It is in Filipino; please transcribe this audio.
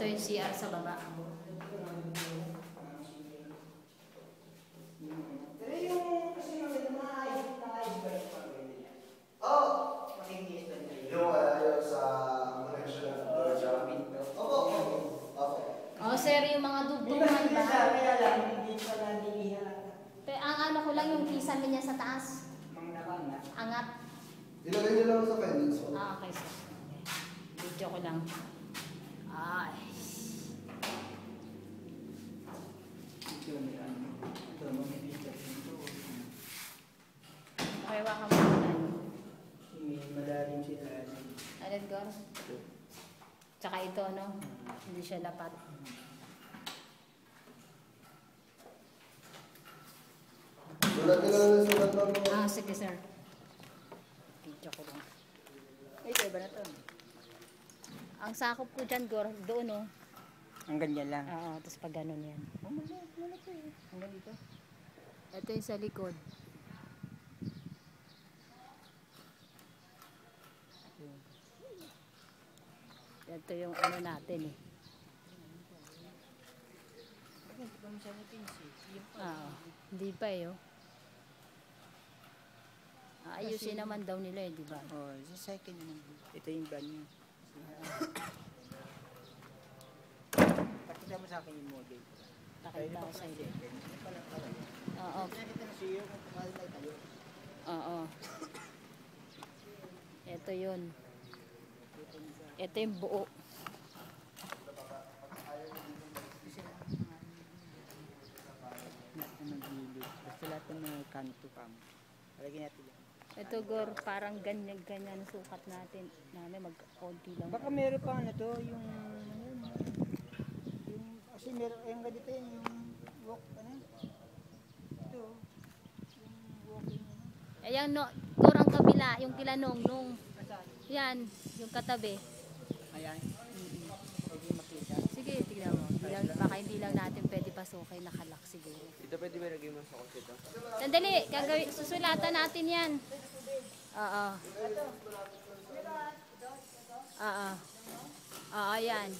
yung CR sa baba. Oh, sir, yung mga dugtungan ba? Pero ang ano ko lang yung kisame niya sa taas. Angat. Ilagay niyo lang sa pendants. Ah, okay, sir. Video ko lang. Ay. Okay, waka mo na. Malalim sila. Alin, Gor? Tsaka ito, no? Hindi siya lapat. Sulat nyo lang sulat lang. Ah, sige, sir. Video ko lang. Ay, iba na to. Ang sakop ko dyan, Gor, doon, no? Ang ganyan lang. Oo, tapos pag ganun yan. Malaki. Hanggang dito. Ito yung sa likod. Ito yung ano natin eh. Oo, hindi pa eh. Oh. Ayusin naman daw nila eh, di ba? Oh, sa second naman. Ito yung brand niya. Pakita mo sa akin yung model. Pakita ko sa iyo. Oo. Nakita na siya kung mahal na tayo. Oo. Ito yun. Ito yung buo. Basta lahat ng mga kanto pang. Palagyan natin yan. Ito, Gor, parang ganyan sukat natin. Namin mag-konti lang. Baka meron pa ano to, yung kasi meron, yung ganito yun, yung walk, ano? Ito, yung walking, ano? Ayan, no, Gor, ang kabila, yung kila nung. Yan, yung katabi. Ayan. Pwede makita. Sige, tignan mo. Baka hindi lang natin pwede pasukin, nakalak siguro. Ito pwede ba lagay mo sa kasi ito? Sandali, susulatan natin yan. Oo. Oo. Oo, yan.